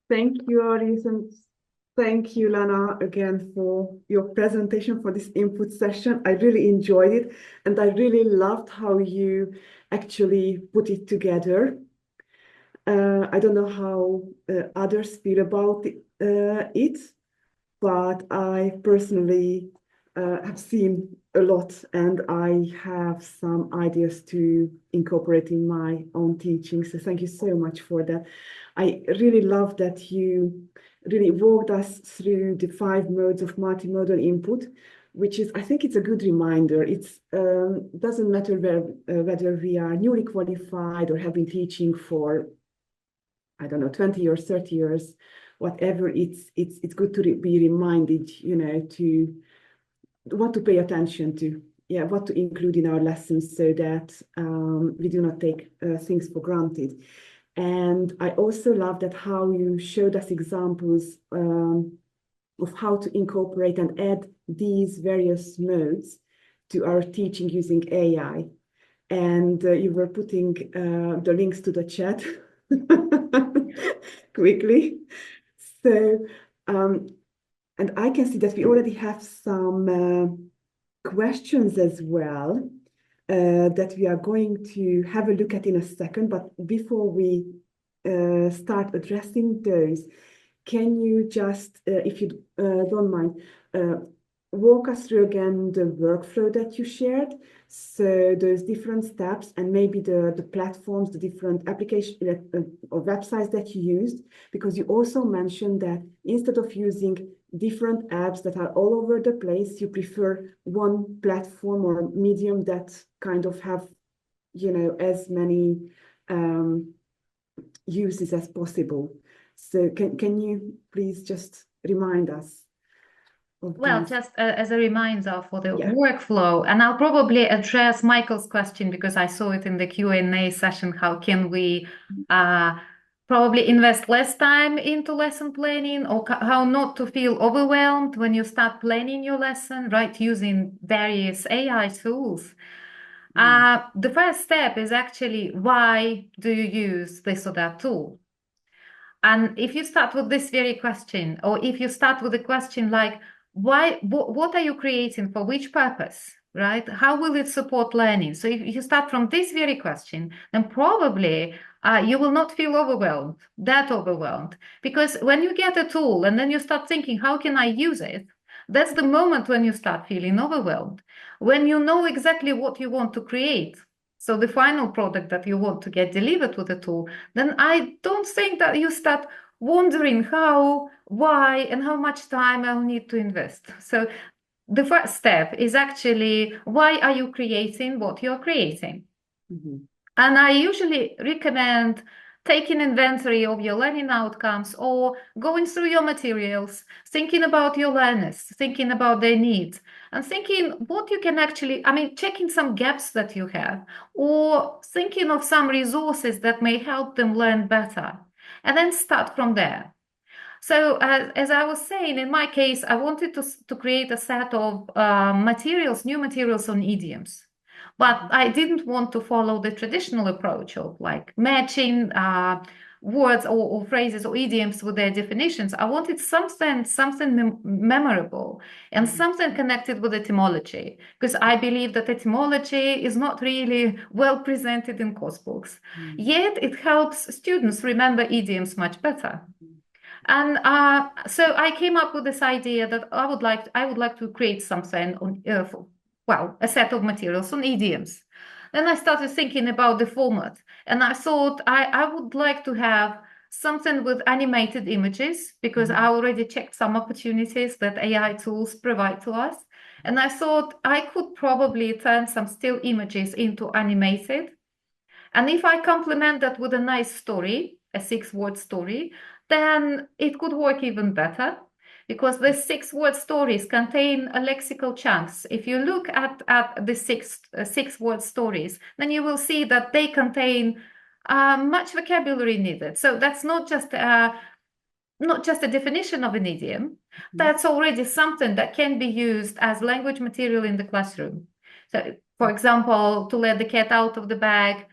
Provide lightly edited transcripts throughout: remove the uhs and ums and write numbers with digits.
Thank you, Aris, and thank you, Lana, again for your presentation for this input session. I really enjoyed it, and I really loved how you actually put it together. I don't know how others feel about it, but I personally have seen a lot, and I have some ideas to incorporate in my own teaching. So thank you so much for that. I really love that you really walked us through the 5 modes of multimodal input, which is, I think it's a good reminder. It's doesn't matter whether we are newly qualified or have been teaching for, I don't know, 20 or 30 years, whatever. It's good to be reminded, to what to pay attention to, yeah, what to include in our lessons so that we do not take things for granted. And I also love that how you showed us examples of how to incorporate and add these various modes to our teaching using AI. And you were putting the links to the chat quickly. So, and I can see that we already have some questions as well that we are going to have a look at in a second. But before we start addressing those, can you just, if you don't mind, walk us through again the workflow that you shared? So those different steps and maybe the platforms, the different application or websites that you used, because you also mentioned that instead of using different apps that are all over the place, you prefer one platform or medium that kind of have, as many uses as possible. So can you please just remind us of Well, these? just as a reminder for the Yeah. workflow, and I'll probably address Michael's question because I saw it in the Q&A session. How can we probably invest less time into lesson planning, or how not to feel overwhelmed when you start planning your lesson, right, using various AI tools? Mm. The first step is actually, why do you use this or that tool? And if you start with this very question, or if you start with a question like, why, what are you creating for which purpose, right? How will it support learning? So if you start from this very question, then probably you will not feel that overwhelmed. Because when you get a tool and then you start thinking, how can I use it? That's the moment when you start feeling overwhelmed. When you know exactly what you want to create, so the final product that you want to get delivered with the tool, then I don't think that you start wondering how, why, and how much time I'll need to invest. So the first step is actually, why are you creating what you're creating? Mhm. And I usually recommend taking inventory of your learning outcomes or going through your materials, thinking about your learners, thinking about their needs, and thinking what you can actually, checking some gaps that you have, or thinking of some resources that may help them learn better, and then start from there. So as I was saying, in my case, I wanted to create a set of new materials on idioms. But I didn't want to follow the traditional approach of like matching words or phrases or idioms with their definitions. I wanted something memorable and Mhm. something connected with etymology, because I believe that etymology is not really well presented in course books. Mhm. Yet it helps students remember idioms much better. And so I came up with this idea that I would like to create something on, a set of materials on idioms. Then I started thinking about the format, and I thought I would like to have something with animated images because I Mhm. already checked some opportunities that AI tools provide to us. And I thought I could probably turn some still images into animated. And if I complement that with a nice story, a 6-word story, then it could work even better because the 6-word stories contain a lexical chunks. If you look at the six-word stories, then you will see that they contain much vocabulary needed. So that's not just a definition of an idiom, that's already something that can be used as language material in the classroom. So, for example, to let the cat out of the bag,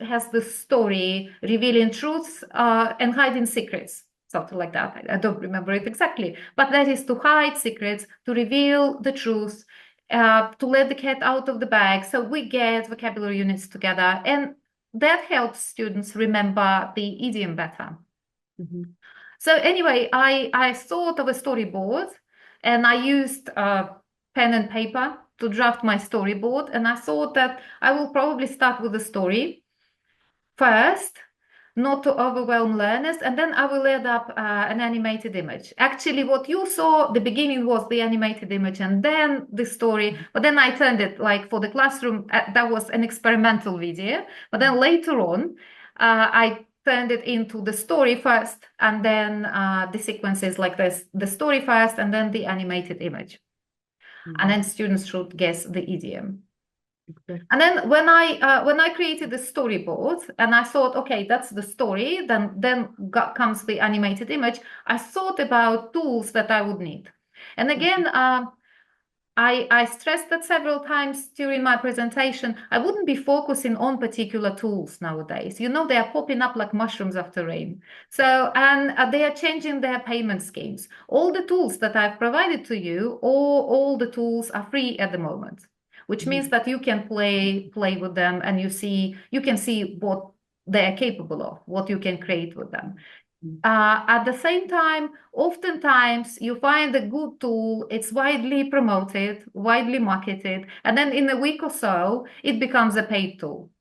has the story revealing truths and hiding secrets, something like that. I don't remember it exactly, but that is to hide secrets, to reveal the truth, to let the cat out of the bag. So we get vocabulary units together, and that helps students remember the idiom better. So anyway, I thought of a storyboard, and I used pen and paper to draft my storyboard. And I thought that I will probably start with the story first, not to overwhelm learners, and then I will add up an animated image. Actually, what you saw, the beginning was the animated image and then the story, but then I turned it, like for the classroom, that was an experimental video, but then later on, I turned it into the story first, and then the sequences like this, the story first, and then the animated image. And then students should guess the idiom. And then when I created the storyboard and I thought, okay, that's the story, then comes the animated image, I thought about tools that I would need. And again, I stressed that several times during my presentation, I wouldn't be focusing on particular tools nowadays. You know, they are popping up like mushrooms after rain. So, and they are changing their payment schemes. All the tools that I've provided to you, all the tools are free at the moment, which means that you can play with them, and you can see what they're capable of, what you can create with them. At the same time, oftentimes you find a good tool, it's widely promoted, widely marketed, and then in a week or so, it becomes a paid tool.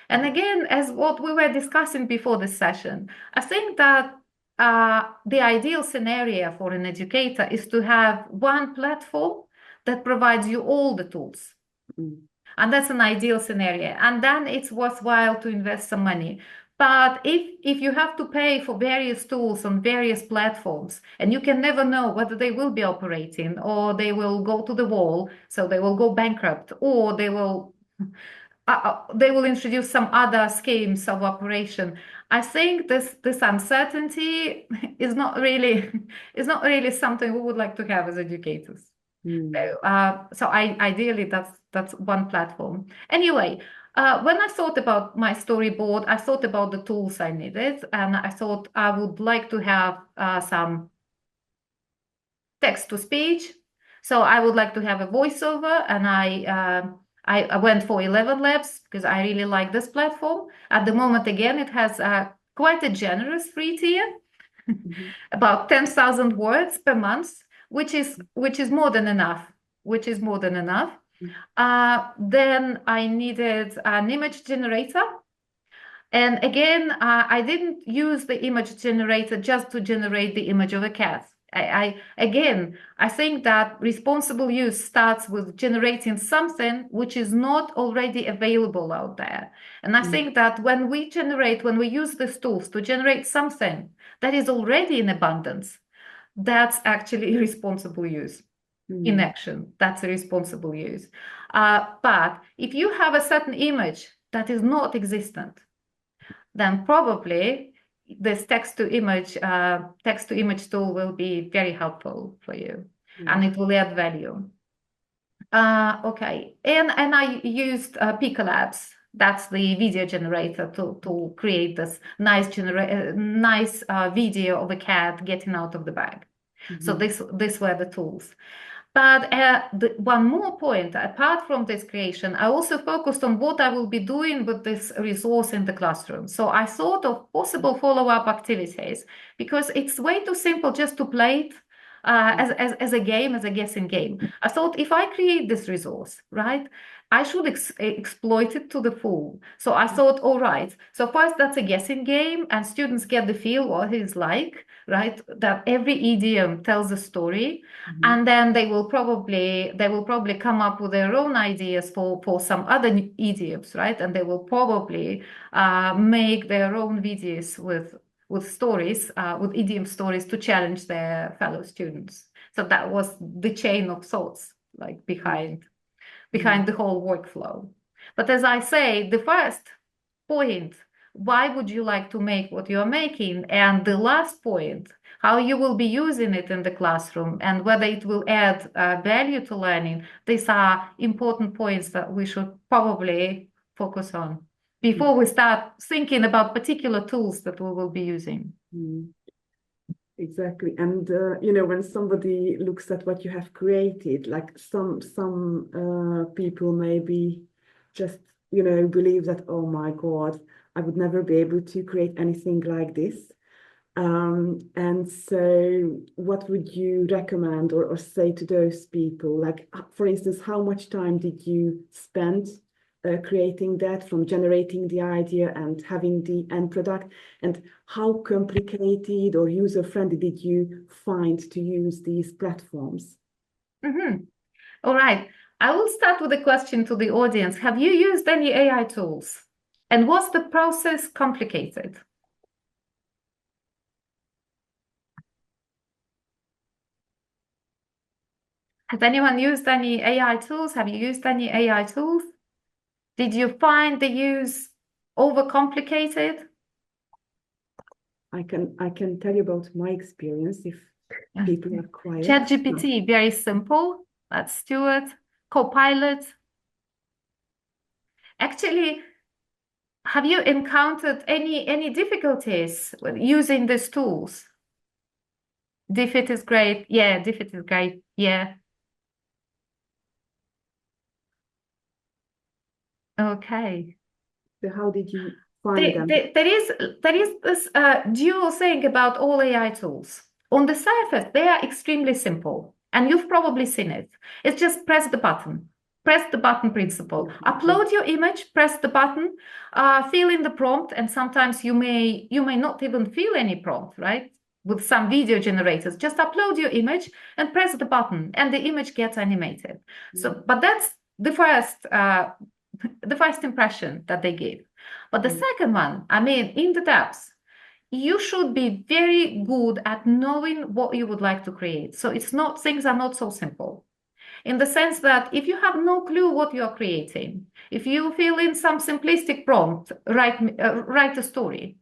And again, as what we were discussing before this session, I think that the ideal scenario for an educator is to have one platform that provides you all the tools. And that's an ideal scenario. And then it's worthwhile to invest some money. But if you have to pay for various tools on various platforms, and you can never know whether they will be operating or they will go to the wall, so they will go bankrupt, or they will introduce some other schemes of operation. I think this uncertainty is not really something we would like to have as educators. So ideally that's one platform. Anyway, when I thought about my storyboard, I thought about the tools I needed, and I thought I would like to have some text to speech. So I would like to have a voiceover, and I went for 11 Labs because I really like this platform. At the moment, again, it has quite a generous free tier, about 10,000 words per month, which is more than enough. Then I needed an image generator. And again, I didn't use the image generator just to generate the image of a cat. I think that responsible use starts with generating something which is not already available out there. And I think that when we use these tools to generate something that is already in abundance, that's actually responsible use. In action, that's a responsible use. But if you have a certain image that is not existent, then probably this text-to-image tool will be very helpful for you, and it will add value. Okay, and I used Picolabs. That's the video generator to create this nice video of a cat getting out of the bag. So this were the tools. But one more point, apart from this creation, I also focused on what I will be doing with this resource in the classroom. So I thought of possible follow-up activities, because it's way too simple just to play it as a game, as a guessing game. I thought if I create this resource, right, I should exploit it to the full. So I thought, all right, so first that's a guessing game, and students get the feel what it's like, right? That every idiom tells a story, and then they will probably come up with their own ideas for some other idioms, right? And they will probably make their own videos with stories, with idiom stories to challenge their fellow students. So that was the chain of thoughts, like behind the whole workflow. But as I say, the first point, why would you like to make what you're making? And the last point, how you will be using it in the classroom and whether it will add value to learning. These are important points that we should probably focus on. before we start thinking about particular tools that we will be using. Exactly. And when somebody looks at what you have created, like some people maybe just believe that, oh my God, I would never be able to create anything like this. And so what would you recommend or say to those people? Like, for instance, how much time did you spend creating that, from generating the idea and having the end product? And how complicated or user-friendly did you find to use these platforms? All right. I will start with a question to the audience. Have you used any AI tools? And was the process complicated? Has anyone used any AI tools? Have you used any AI tools? Did you find the use overcomplicated? I can tell you about my experience if people are quiet. ChatGPT, very simple. That's Stuart. Copilot. Actually, have you encountered any difficulties with using these tools? DFID is great. Yeah, DFID is great. Yeah. Okay. So how did you find them? There is this dual thing about all AI tools. On the surface, they are extremely simple, and you've probably seen it. It's just press the button. Press the button principle. Upload your image, press the button, fill in the prompt, and sometimes you may not even fill any prompt, right? With some video generators, just upload your image and press the button, and the image gets animated. So, but that's the first impression that they give. But the second one, I mean, in the depths, you should be very good at knowing what you would like to create. So things are not so simple. In the sense that if you have no clue what you are creating, if you fill in some simplistic prompt, write a story,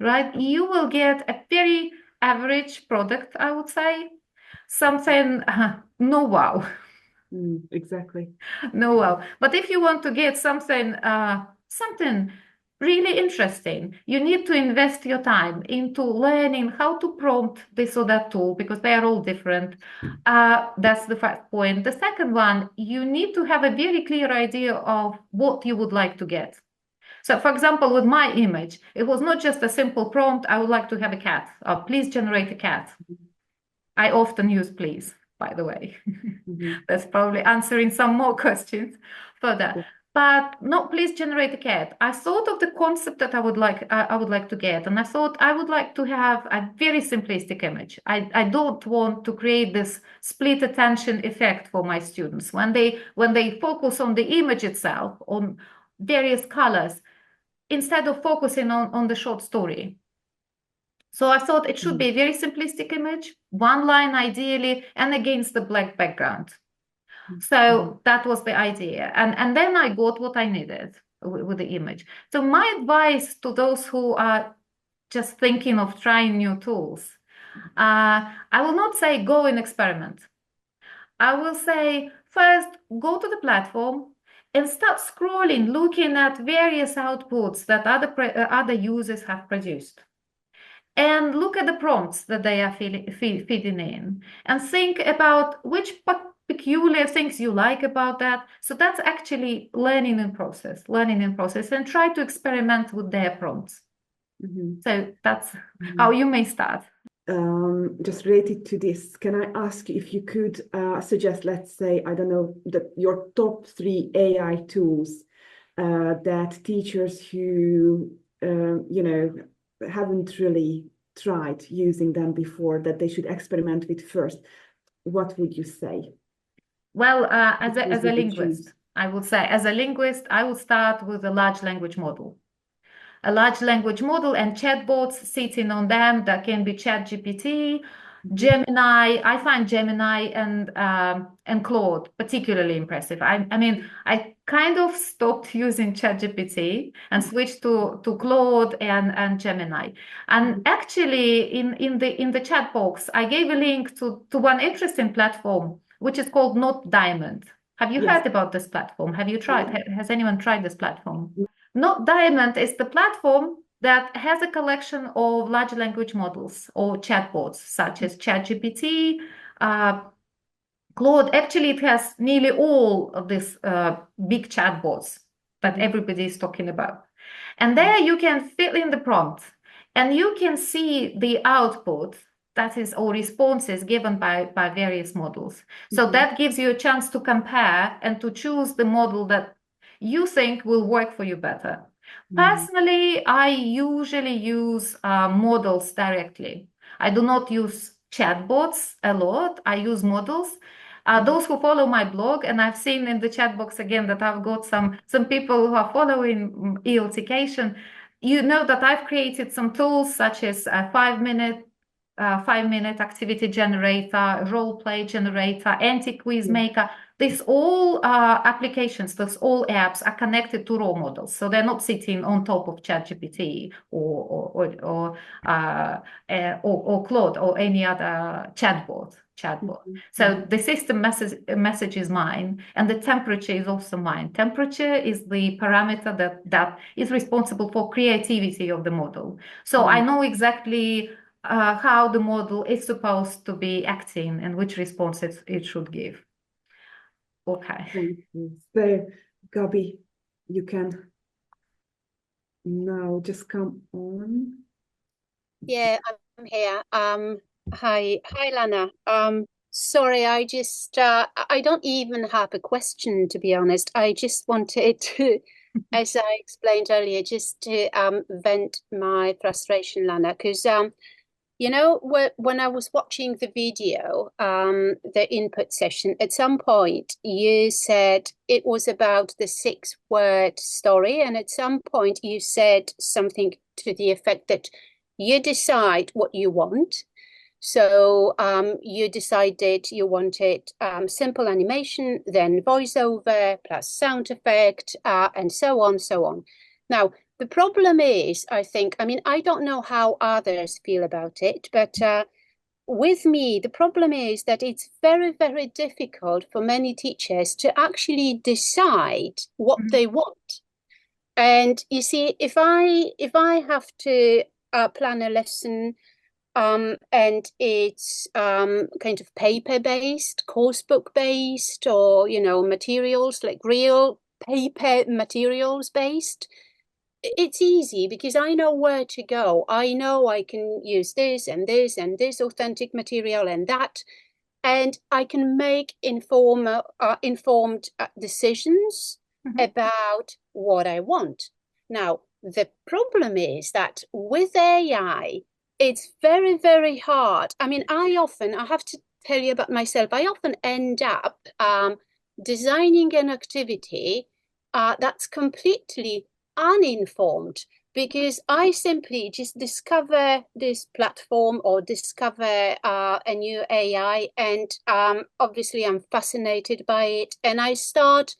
right? You will get a very average product, I would say. Something, no wow. Exactly. No wow. But if you want to get something really interesting, you need to invest your time into learning how to prompt this or that tool, because they are all different. That's the first point. The second one, you need to have a very clear idea of what you would like to get. So, for example, with my image, it was not just a simple prompt, I would like to have a cat. Please generate a cat. I often use please, by the way. That's probably answering some more questions further. But no, please generate a cat. I thought of the concept that I would like to get, and I thought I would like to have a very simplistic image. I don't want to create this split attention effect for my students when they focus on the image itself, on various colors, instead of focusing on the short story. So I thought it should be a very simplistic image, one line ideally, and against the black background. So that was the idea. And then I got what I needed with the image. So my advice to those who are just thinking of trying new tools, I will not say go and experiment. I will say first go to the platform and start scrolling, looking at various outputs that other users have produced. And look at the prompts that they are feeding in, and think about which peculiar things you like about that. So that's actually learning in process, and try to experiment with their prompts. So that's how you may start. Just related to this, can I ask you if you could suggest, let's say, I don't know, your top 3 AI tools that teachers who, haven't really tried using them before, that they should experiment with first, what would you say? Well, as a linguist, I would say, I would start with a large language model. A large language model and chatbots sitting on them. That can be ChatGPT, Gemini. I find Gemini and Claude particularly impressive. I mean, I kind of stopped using ChatGPT and switched to Claude and Gemini. And actually, in the chat box, I gave a link to one interesting platform, which is called Not Diamond. Have you heard about this platform? Have you tried? Has anyone tried this platform? Not Diamond is the platform that has a collection of large language models or chatbots, such as ChatGPT, Claude. Actually, it has nearly all of these big chatbots that everybody is talking about. And there you can fill in the prompt and you can see the output that is, or responses given by various models. So that gives you a chance to compare and to choose the model that you think will work for you better. Personally, I usually use models directly. I do not use chatbots a lot. I use models. Those who follow my blog, and I've seen in the chat box again that I've got some people who are following ELTcation, you know that I've created some tools such as a 5-minute activity generator, role play generator, anti-quiz maker. These all applications, those all apps are connected to raw models, so they're not sitting on top of ChatGPT or Claude or any other chatbot. So the system message is mine, and the temperature is also mine. Temperature is the parameter that is responsible for creativity of the model. So I know exactly how the model is supposed to be acting and which responses it should give. Okay. So, Gabi, you can now just come on. Yeah, I'm here. Hi, Lana. Sorry, I just I don't even have a question, to be honest. I just wanted to, as I explained earlier, just to vent my frustration, Lana, because you know, when I was watching the video, the input session, at some point you said it was about the 6-word story, and at some point you said something to the effect that you decide what you want. So you decided you wanted simple animation, then voiceover plus sound effect, and so on, so on. Now, the problem is, I think, I mean, I don't know how others feel about it, but with me, the problem is that it's very, very difficult for many teachers to actually decide what they want. And you see, if I have to plan a lesson, and it's kind of paper-based, course book-based, or, you know, materials like real paper materials-based, it's easy because I know where to go. I know I can use this and this and this authentic material and that, and I can make informed decisions about what I want. Now, the problem is that with AI, it's very, very hard. I mean, I have to tell you about myself, I often end up designing an activity that's completely uninformed because I simply just discover this platform or discover a new AI, and obviously I'm fascinated by it, and I start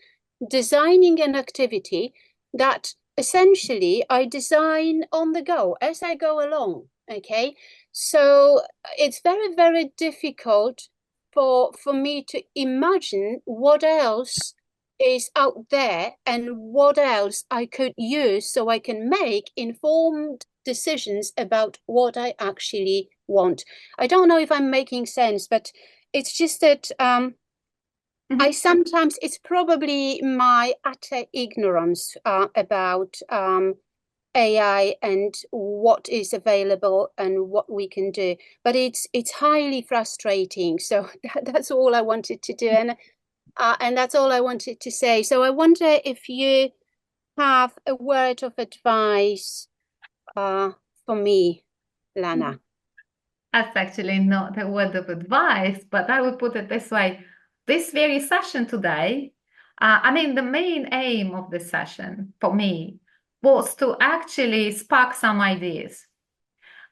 designing an activity that essentially I design on the go as I go along. Okay, so it's very, very difficult for me to imagine what else is out there and what else I could use so I can make informed decisions about what I actually want. I don't know if I'm making sense, but it's just that I sometimes, it's probably my utter ignorance about AI and what is available and what we can do, but it's highly frustrating. So that's all I wanted to do, and that's all I wanted to say. So I wonder if you have a word of advice for me, Lana. That's actually not a word of advice, but I would put it this way. This very session today, I mean, the main aim of this session for me was to actually spark some ideas.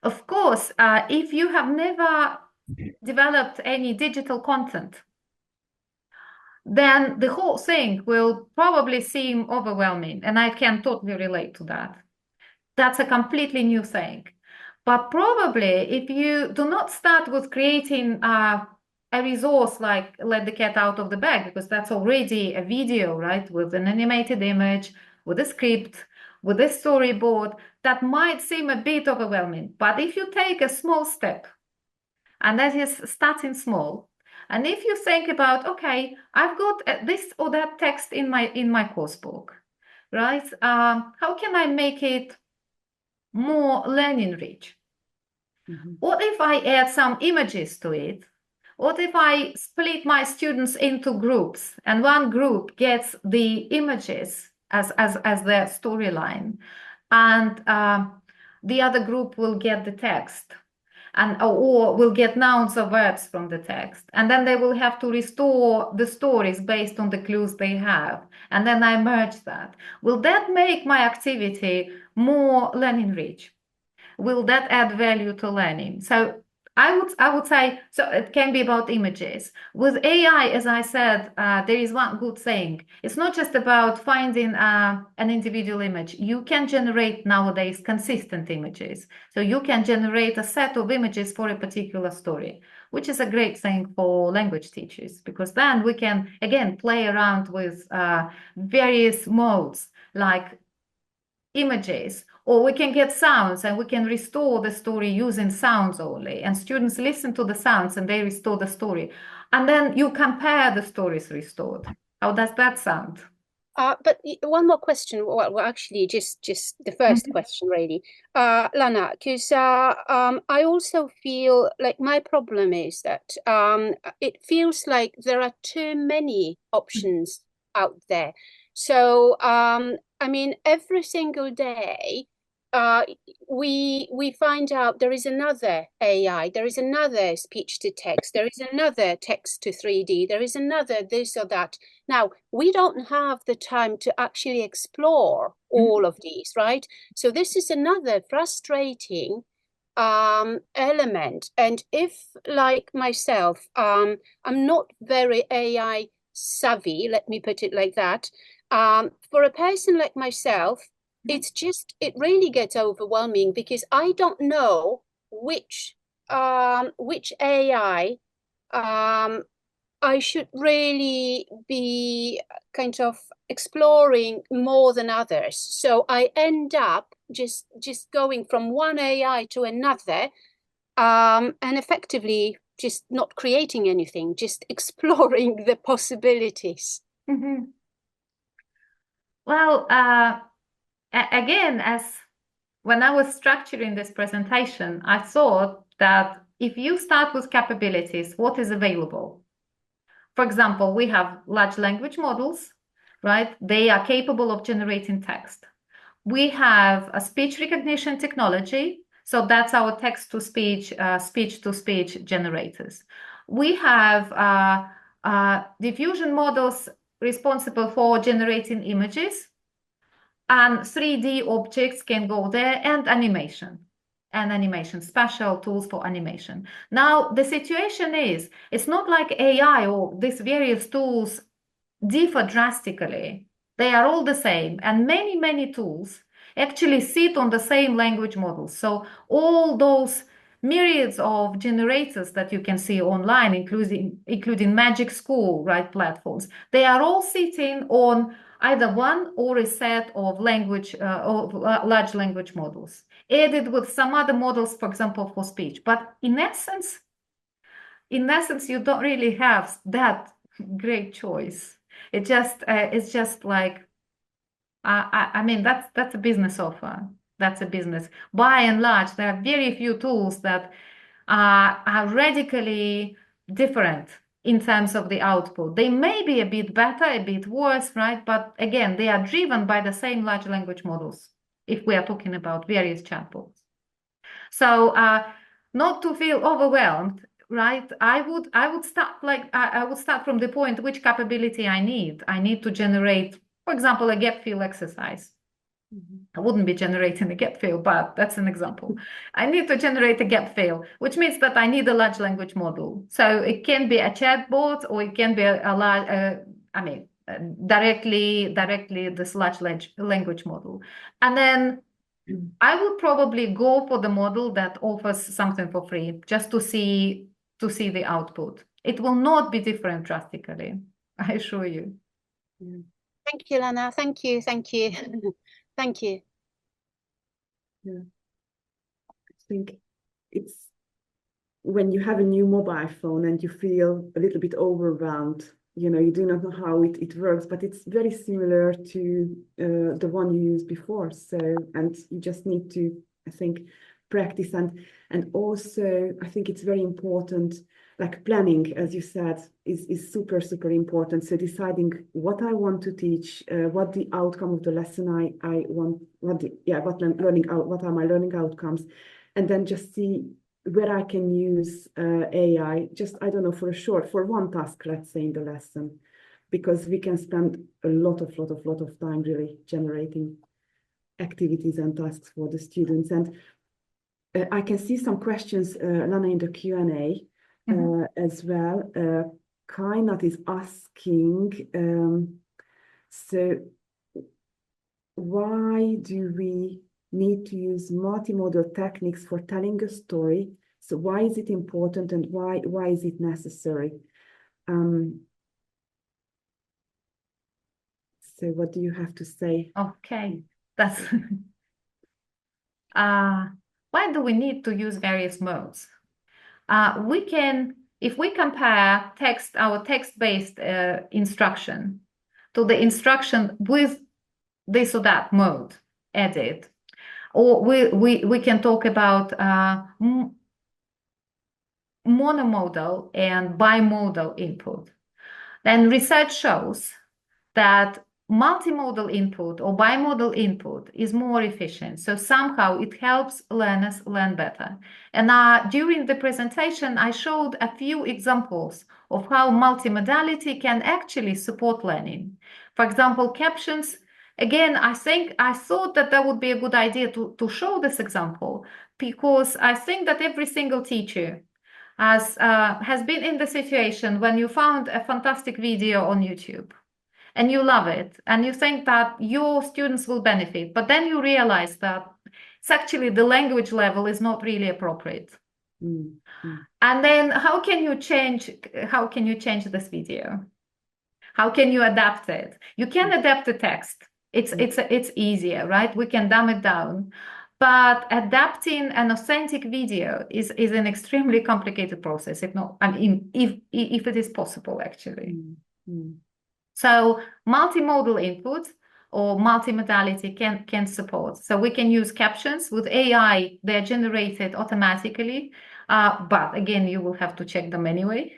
Of course, if you have never developed any digital content, then the whole thing will probably seem overwhelming, and I can totally relate to that. That's a completely new thing. But probably if you do not start with creating a resource like Let the Cat Out of the Bag, because that's already a video, right, with an animated image, with a script, with this storyboard, that might seem a bit overwhelming. But if you take a small step, and that is starting small, and if you think about, okay, I've got this or that text in my course book, right? How can I make it more learning rich? What if I add some images to it? What if I split my students into groups, and one group gets the images as their storyline, and the other group will get the text, and or will get nouns or verbs from the text, and then they will have to restore the stories based on the clues they have, and then I merge that. Will that make my activity more learning rich? Will that add value to learning? So I would say, so it can be about images. With AI, as I said, there is one good thing. It's not just about finding an individual image. You can generate nowadays consistent images. So you can generate a set of images for a particular story, which is a great thing for language teachers, because then we can, again, play around with various modes like images, or we can get sounds and we can restore the story using sounds only, and students listen to the sounds and they restore the story, and then you compare the stories restored. How does that sound? But one more question. Well, actually, just the first question, really, Lana, because I also feel like my problem is that it feels like there are too many options out there. So I mean, every single day, we find out there is another AI, there is another speech to text, there is another text to 3D, there is another this or that. Now, we don't have the time to actually explore all of these, right? So this is another frustrating element. And if, like myself, I'm not very AI savvy, let me put it like that, for a person like myself, it really gets overwhelming, because I don't know which AI I should really be kind of exploring more than others. So I end up just going from one AI to another, and effectively just not creating anything, just exploring the possibilities. Well, again, as when I was structuring this presentation, I thought that if you start with capabilities, what is available? For example, we have large language models, right? They are capable of generating text. We have a speech recognition technology, so that's our text-to-speech, speech-to-speech generators. We have diffusion models responsible for generating images, and 3D objects can go there, and animation, special tools for animation. Now, the situation is, it's not like AI or these various tools differ drastically. They are all the same, and many tools actually sit on the same language models. So all those myriads of generators that you can see online, including Magic School, right, platforms, they are all sitting on either one or a set of large language models, added with some other models, for example, for speech. But in essence, you don't really have that great choice. It's just like, I mean, that's a business offer. That's a business. By and large, there are very few tools that are radically different in terms of the output. They may be a bit better, a bit worse, right? But again, they are driven by the same large language models, if we are talking about various chatbots. So not to feel overwhelmed, right? I would start from the point which capability I need. I need to generate, for example, a gap fill exercise. I wouldn't be generating a gap fill, but that's an example. I need to generate a gap fill, which means that I need a large language model. So it can be a chatbot, or it can be a large, directly this large language model. And then I would probably go for the model that offers something for free, just to see the output. It will not be different drastically, I assure you. Thank you, Lana. Thank you. Thank you. Thank you. Yeah. I think it's when you have a new mobile phone and you feel a little bit overwhelmed, you do not know how it works, but it's very similar to the one you used before. So, and you just need to, I think, practice and also I think it's very important, like planning, as you said, is super, super important. So deciding what I want to teach, what the outcome of the lesson I want, what are my learning outcomes, and then just see where I can use AI, just, I don't know, for one task, let's say in the lesson, because we can spend a lot of time really generating activities and tasks for the students. And I can see some questions, Lana, in the Q&A as well. Kainat is asking, so why do we need to use multimodal techniques for telling a story? So why is it important and why is it necessary? So what do you have to say? Okay, that's why do we need to use various modes? We can, if we compare our text-based instruction to the instruction with this or that mode added, or we can talk about monomodal and bimodal input. Then research shows that multimodal input or bimodal input is more efficient. So somehow it helps learners learn better. And during the presentation, I showed a few examples of how multimodality can actually support learning. For example, captions. Again, I thought that would be a good idea to show this example, because I think that every single teacher has been in the situation when you found a fantastic video on YouTube and you love it and you think that your students will benefit, but then you realize that it's actually the language level is not really appropriate. And then how can you change this video? How can you adapt it? You can adapt the text. It's easier, right? We can dumb it down. But adapting an authentic video is an extremely complicated process, if it is possible, actually. So multimodal input or multimodality can support. So we can use captions with AI. They're generated automatically, but again, you will have to check them anyway.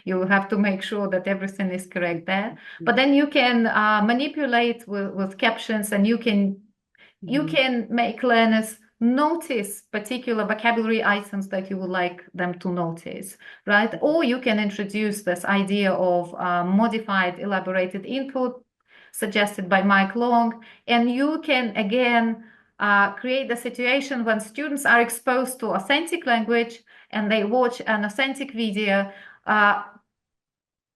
You will have to make sure that everything is correct there. But then you can manipulate with captions, and you can make learners notice particular vocabulary items that you would like them to notice, right? Or you can introduce this idea of modified elaborated input suggested by Mike Long, and you can again create the situation when students are exposed to authentic language and they watch an authentic video,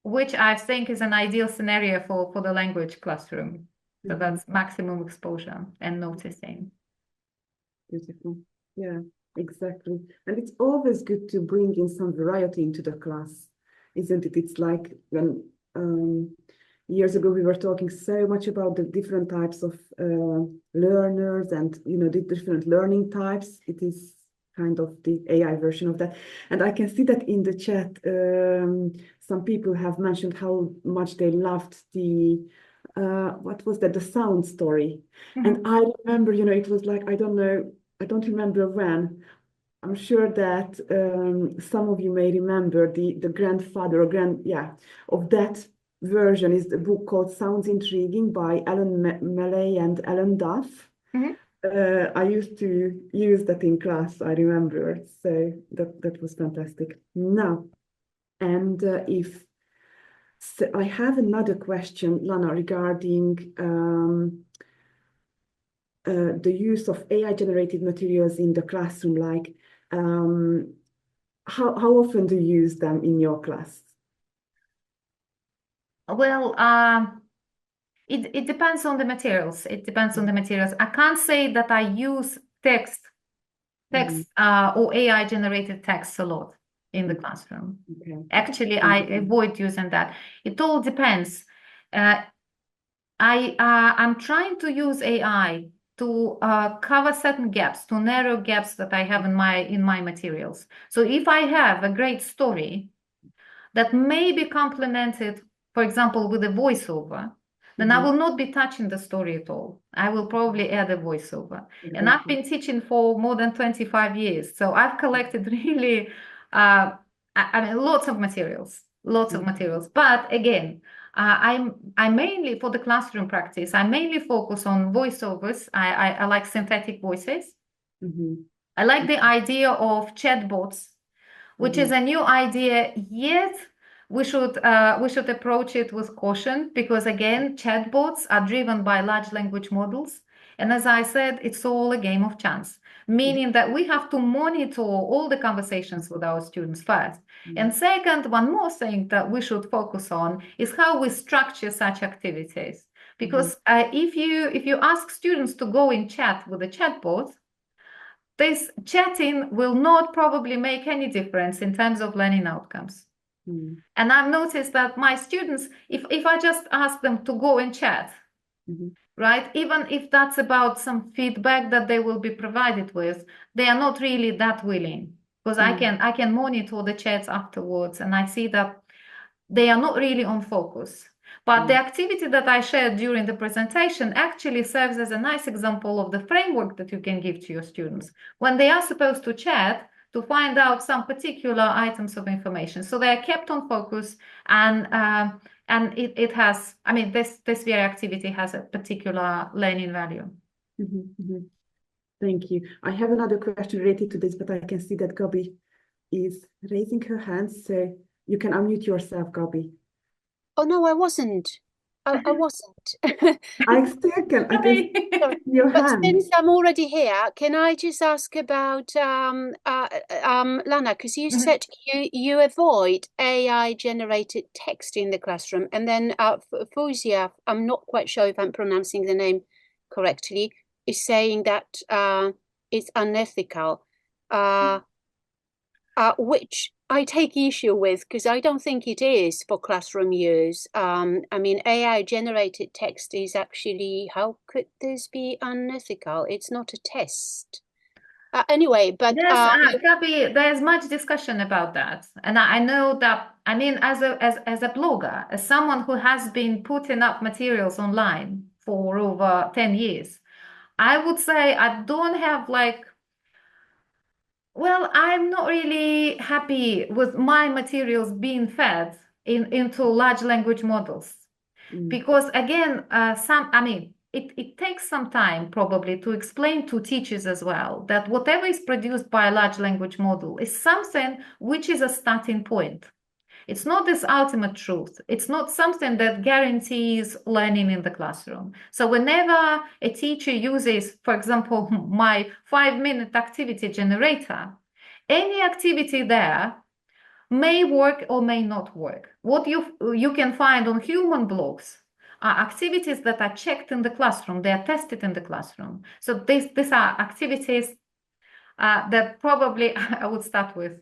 which I think is an ideal scenario for the language classroom. So that's maximum exposure and noticing. Beautiful. Yeah, exactly. And it's always good to bring in some variety into the class, isn't it? It's like when years ago we were talking so much about the different types of learners and the different learning types. It is kind of the AI version of that. And I can see that in the chat, some people have mentioned how much they loved the what was that, the sound story. And I remember, it was like, I don't remember when. I'm sure that some of you may remember the grandfather of that version is the book called Sounds Intriguing by Alan Melley and Alan Duff. I used to use that in class, I remember. So that was fantastic. Now, and so I have another question, Lana, regarding the use of AI-generated materials in the classroom. Like, how often do you use them in your class? Well, it depends on the materials. It depends on the materials. I can't say that I use text or AI-generated text a lot in the classroom. Actually, I avoid using that. It all depends. I'm trying to use AI to cover certain gaps, to narrow gaps that I have in my materials. So if I have a great story that may be complemented, for example, with a voiceover, then I will not be touching the story at all. I will probably add a voiceover. And I've been teaching for more than 25 years. So I've collected really, I mean, lots of materials. But again, I mainly, for the classroom practice, I mainly focus on voiceovers. I like synthetic voices. I like the idea of chatbots, which is a new idea, yet we should approach it with caution, because again, chatbots are driven by large language models. And as I said, it's all a game of chance, meaning that we have to monitor all the conversations with our students first. And second, one more thing that we should focus on is how we structure such activities. Because if you ask students to go in chat with a chatbot, this chatting will not probably make any difference in terms of learning outcomes. And I've noticed that my students, if I just ask them to go and chat, right, even if that's about some feedback that they will be provided with, they are not really that willing, because I can monitor the chats afterwards, and I see that they are not really on focus. But the activity that I shared during the presentation actually serves as a nice example of the framework that you can give to your students when they are supposed to chat to find out some particular items of information. So they are kept on focus, and it has, I mean, this very activity has a particular learning value. Thank you. I have another question related to this, but I can see that Gabi is raising her hand, so you can unmute yourself, Gabi. Oh no, I wasn't. I wasn't. I still can. I can see your But hand. since I'm already here, can I just ask about Lana? Because you said you avoid AI generated text in the classroom, and then Fuzia, I'm not quite sure if I'm pronouncing the name correctly, is saying that it's unethical, which I take issue with, because I don't think it is for classroom use. I mean, AI generated text is actually, how could this be unethical? It's not a test. Anyway, but Gabi, there's much discussion about that, and I know that. I mean, as a blogger, as someone who has been putting up materials online for over 10 years, I would say I don't have like. Well, I'm not really happy with my materials being fed into large language models, because again, it takes some time probably to explain to teachers as well that whatever is produced by a large language model is something which is a starting point. It's not this ultimate truth. It's not something that guarantees learning in the classroom. So whenever a teacher uses, for example, my 5-minute activity generator, any activity there may work or may not work. What you can find on human blogs are activities that are checked in the classroom. They are tested in the classroom. So these are activities that probably I would start with.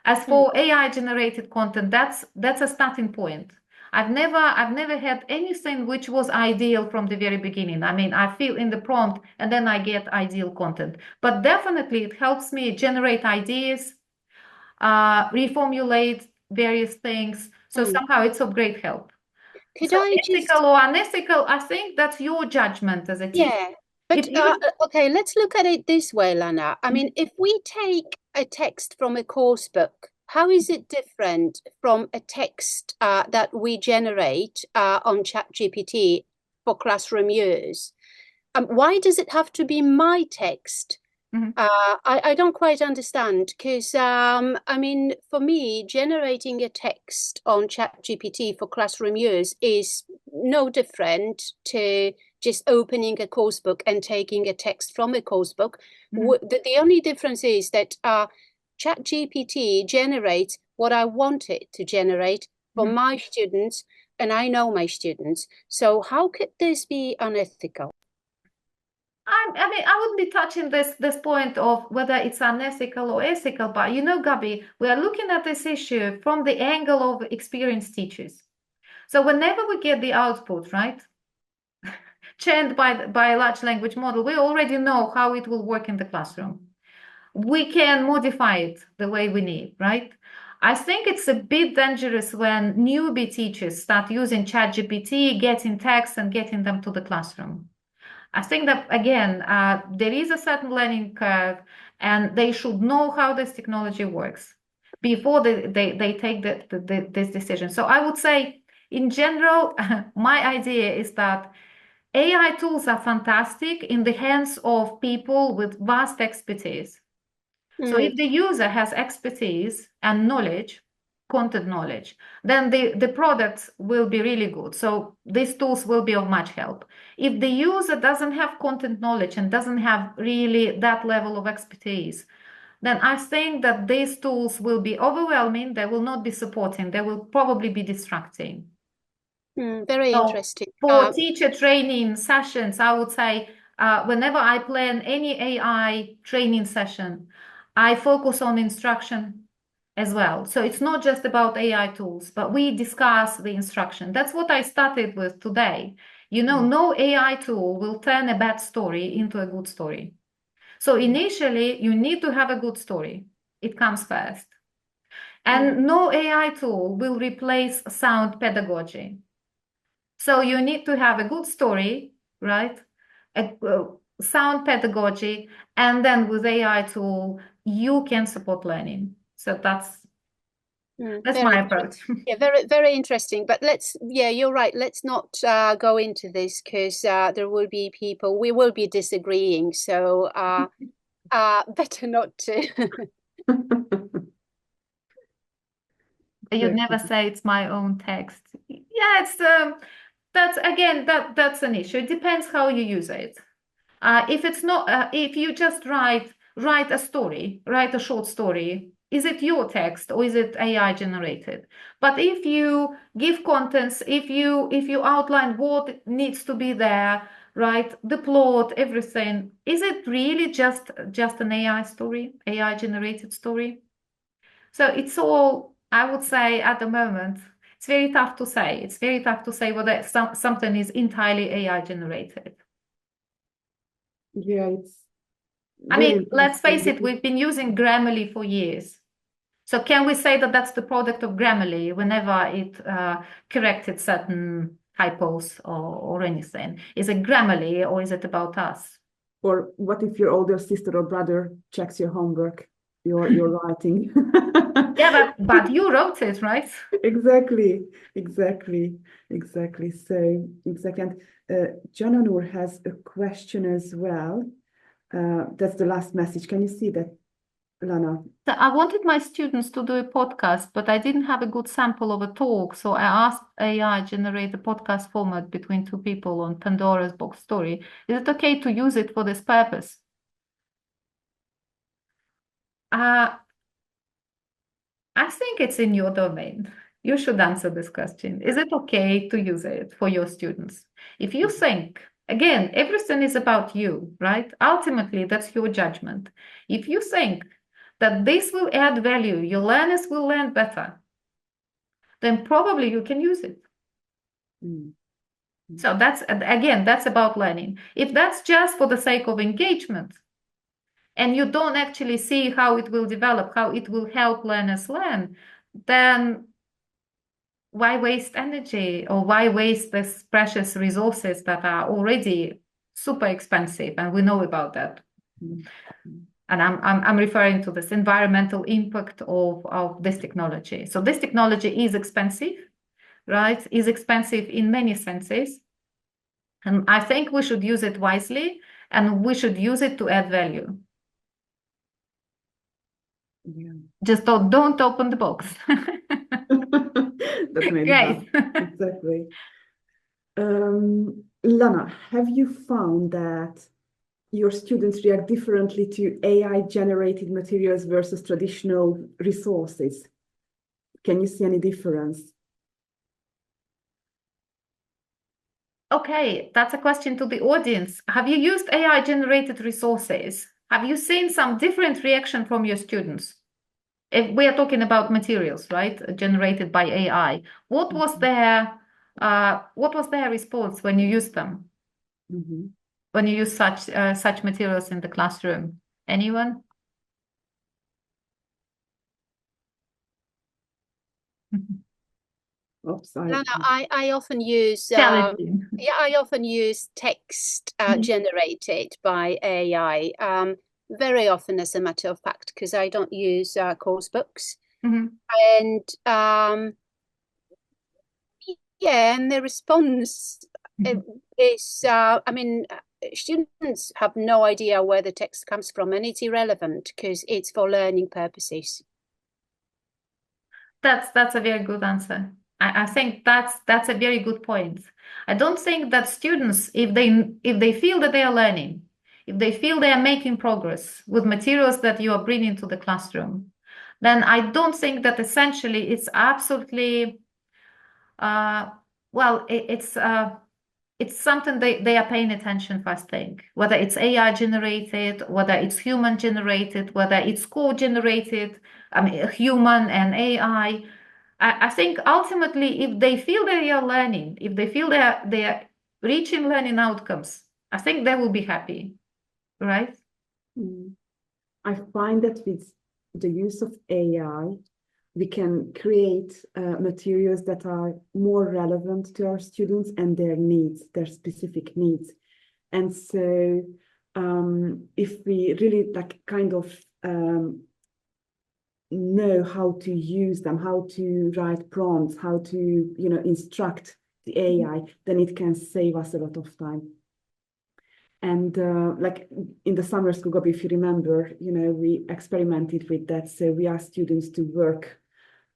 As for AI generated content, that's a starting point. I've never had anything which was ideal from the very beginning. I mean, I fill in the prompt and then I get ideal content. But definitely it helps me generate ideas, reformulate various things. So somehow it's of great help. could So I ethical or unethical, I think that's your judgment as a teacher. Yeah. But okay, let's look at it this way, Lana. I mean, if we take a text from a course book, how is it different from a text that we generate on ChatGPT for classroom use? Why does it have to be my text? I don't quite understand, because I mean, for me, generating a text on ChatGPT for classroom use is no different to just opening a course book and taking a text from a course book. The only difference is that ChatGPT generates what I want it to generate for my students, and I know my students. So how could this be unethical? I mean, I wouldn't be touching this point of whether it's unethical or ethical, but you know, Gabi, we are looking at this issue from the angle of experienced teachers. So whenever we get the output, right, trained by a large language model, we already know how it will work in the classroom. We can modify it the way we need, right? I think it's a bit dangerous when newbie teachers start using ChatGPT, getting texts and getting them to the classroom. I think that, again, there is a certain learning curve, and they should know how this technology works before they take this decision. So I would say, in general, my idea is that AI tools are fantastic in the hands of people with vast expertise. So if the user has expertise and knowledge, content knowledge, then the products will be really good. So these tools will be of much help. If the user doesn't have content knowledge and doesn't have really that level of expertise, then I think that these tools will be overwhelming. They will not be supporting. They will probably be distracting. Very So interesting. for teacher training sessions, I would say whenever I plan any AI training session, I focus on instruction as well. So it's not just about AI tools, but we discuss the instruction. That's what I started with today. You know, no AI tool will turn a bad story into a good story. So initially, you need to have a good story. It comes first. And no AI tool will replace sound pedagogy. So you need to have a good story, right? A sound pedagogy, and then with AI tool, you can support learning. So that's my approach. Yeah, very, very interesting. But you're right. Let's not go into this because there will be people, we will be disagreeing. So better not to. You'd never say it's my own text. Yeah, it's that's an issue. It depends how you use it. If it's not, if you just write a story, write a short story, is it your text or is it AI generated? But if you give contents, if you outline what needs to be there, right, the plot, everything, is it really just an AI story, AI generated story? So it's all, I would say, at the moment, it's very tough to say. It's very tough to say whether something is entirely AI generated. Yeah, it's. I mean, let's face it, we've been using Grammarly for years. So can we say that that's the product of Grammarly whenever it corrected certain typos or anything? Is it Grammarly or is it about us? Or what if your older sister or brother checks your homework, your writing? Yeah, but you wrote it, right? Exactly. So exactly. And Jananur has a question as well. That's the last message. Can you see that, Lana? So I wanted my students to do a podcast, but I didn't have a good sample of a talk. So I asked AI generate a podcast format between two people on Pandora's box story. Is it okay to use it for this purpose? I think it's in your domain. You should answer this question. Is it okay to use it for your students? If you think, again, everything is about you, right? Ultimately, that's your judgment. If you think that this will add value, your learners will learn better, then probably you can use it. So that's about learning. If that's just for the sake of engagement, and you don't actually see how it will develop, how it will help learners learn, then why waste energy or why waste these precious resources that are already super expensive, and we know about that. And I'm referring to this environmental impact of this technology. So this technology is expensive, right? Is expensive in many senses. And I think we should use it wisely, and we should use it to add value. Yeah. Just don't open the box. That's maybe Great. Exactly. Lana, have you found that your students react differently to AI-generated materials versus traditional resources? Can you see any difference? Okay, that's a question to the audience. Have you used AI-generated resources? Have you seen some different reaction from your students? If we are talking about materials, right, generated by AI, what was their response when you used them? Mhm. when you use such materials in the classroom? Anyone? Oops, Lana, I often use Challenging. I often use text Mhm. generated by AI. Very often, as a matter of fact, because I don't use course books. Mhm. And yeah, and the response is, I mean, students have no idea where the text comes from, and it's irrelevant because it's for learning purposes. That's a very good answer. I think that's a very good point. I don't think that students, if they feel that they are learning, if they feel they are making progress with materials that you are bringing to the classroom, then I don't think that essentially it's absolutely well, it's something they are paying attention first thing, whether it's AI generated, whether it's human generated, whether it's co-generated, I mean, human and AI. I think ultimately, if they feel that they are learning, if they feel they are reaching learning outcomes, I think they will be happy, right? Mm. I find that with the use of AI, we can create materials that are more relevant to our students and their needs, their specific needs. And so if we really like kind of know how to use them, how to write prompts, how to, you know, instruct the AI, then it can save us a lot of time. And like in the summer school, Gobi, if you remember, you know, we experimented with that. So we asked students to work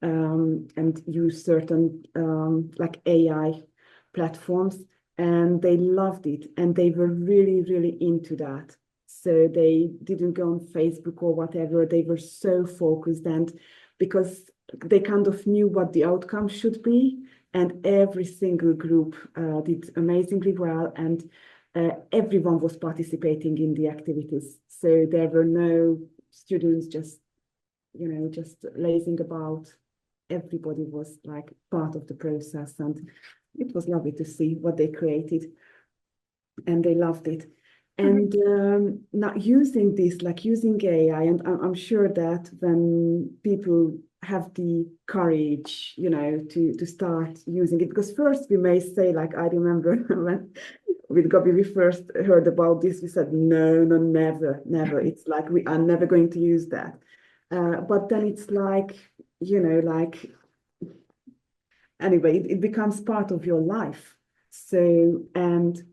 and use certain like AI platforms, and they loved it, and they were really, really into that. So they didn't go on Facebook or whatever. They were so focused, and because they kind of knew what the outcome should be, and every single group did amazingly well, and everyone was participating in the activities. So there were no students just, you know, just lazing about. Everybody was like part of the process, and it was lovely to see what they created, and they loved it. And now using this, like using AI, and I'm sure that when people have the courage, you know, to start using it, because first we may say, like, I remember when with Gobi, we first heard about this, we said, no, no, never, never. It's like, we are never going to use that. But then it's like, you know, like, anyway, it becomes part of your life. So, and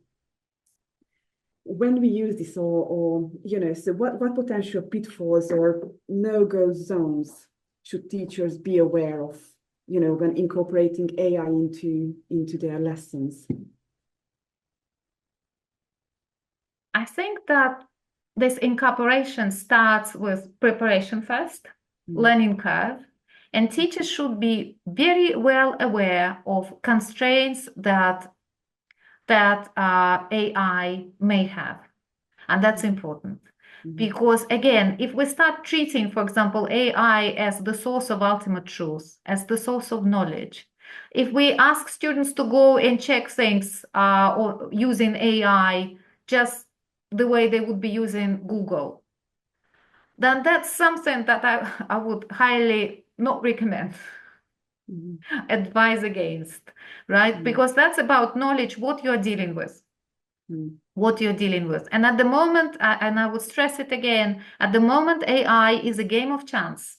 when we use this, or you know, so what potential pitfalls or no-go zones should teachers be aware of, you know, when incorporating AI into their lessons? I think that this incorporation starts with preparation first, learning curve, and teachers should be very well aware of constraints that AI may have. And that's important. Because again, if we start treating, for example, AI as the source of ultimate truth, as the source of knowledge, if we ask students to go and check things or using AI just the way they would be using Google, then that's something that I would highly not recommend, advise against, right? Because that's about knowledge, what you're dealing with. What you're dealing with. And at the moment, and I would stress it again, at the moment, AI is a game of chance.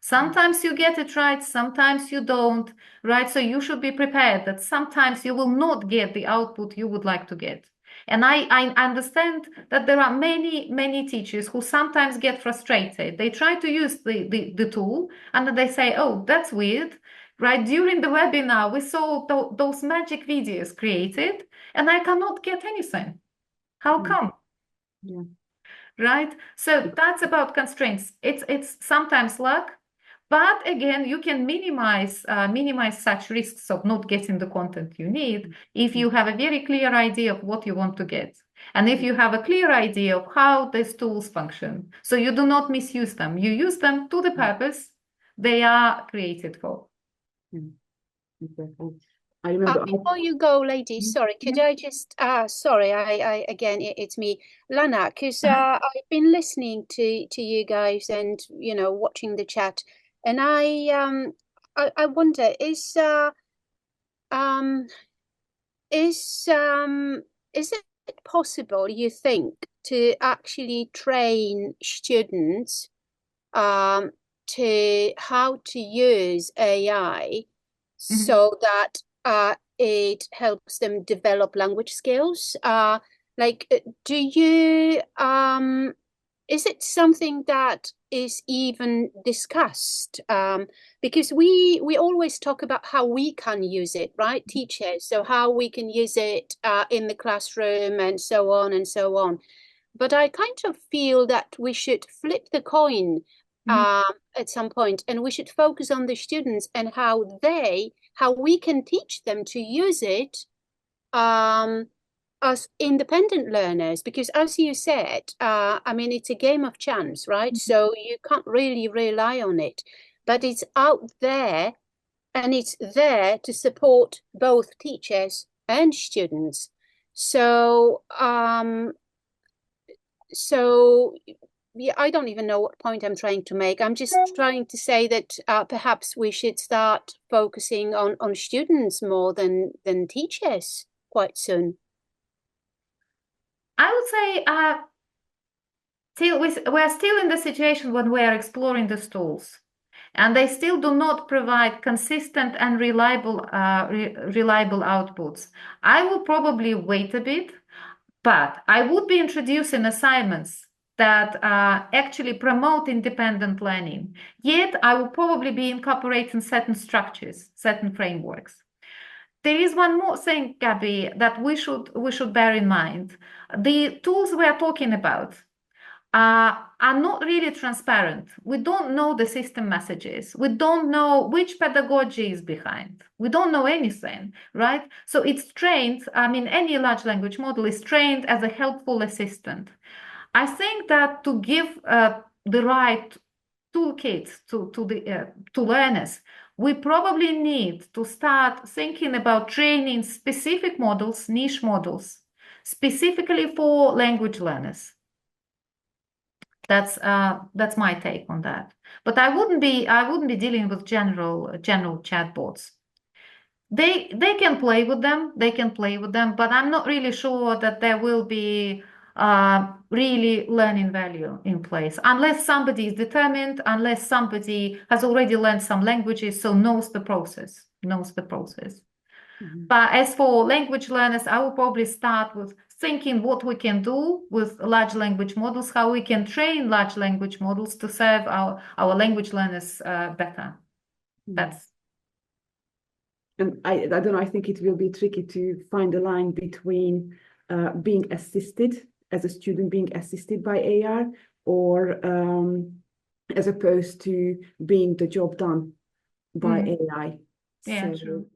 Sometimes you get it right, sometimes you don't, right? So you should be prepared that sometimes you will not get the output you would like to get. And I understand that there are many teachers who sometimes get frustrated. They try to use the tool and then they say, oh, that's weird, right? During the webinar, we saw those magic videos created and I cannot get anything. How come? Yeah. Right? So that's about constraints. It's sometimes luck, but again, you can minimize such risks of not getting the content you need if you have a very clear idea of what you want to get. And if you have a clear idea of how these tools function, so you do not misuse them, you use them to the purpose they are created for. Exactly. I remember. Before you go, ladies, sorry, could I just, sorry, I again, it's me, Lana, because I've been listening to you guys and, you know, watching the chat, and I wonder, is it possible, you think, to actually train students to how to use AI so that it helps them develop language skills? Do you is it something that is even discussed? Because we always talk about how we can use it, right, teachers? So how we can use it in the classroom and so on and so on. But I kind of feel that we should flip the coin at some point, and we should focus on the students and how we can teach them to use it as independent learners, because as you said, I mean, it's a game of chance, right? So you can't really rely on it, but it's out there and it's there to support both teachers and students. So yeah, I don't even know what point I'm trying to make. I'm just trying to say that perhaps we should start focusing on students more than teachers quite soon. I would say we're still in the situation when we are exploring these tools, and they still do not provide consistent and reliable outputs. I will probably wait a bit, but I would be introducing assignments that actually promote independent learning. Yet I will probably be incorporating certain structures, certain frameworks. There is one more thing, Gabby, that we should bear in mind. The tools we are talking about are not really transparent. We don't know the system messages. We don't know which pedagogy is behind. We don't know anything, right? So it's trained, I mean, any large language model is trained as a helpful assistant. I think that to give the right toolkit to learners, we probably need to start thinking about training specific models, niche models, specifically for language learners. That's my take on that. But I wouldn't be dealing with general chatbots. They can play with them, but I'm not really sure that there will be really learning value in place unless somebody is determined, unless somebody has already learned some languages, so knows the process. But as for language learners, I will probably start with thinking what we can do with large language models, how we can train large language models to serve our language learners better. And I don't know, I think it will be tricky to find a line between being assisted as a student, being assisted by AI, or as opposed to being the job done by AI. Yeah, so true.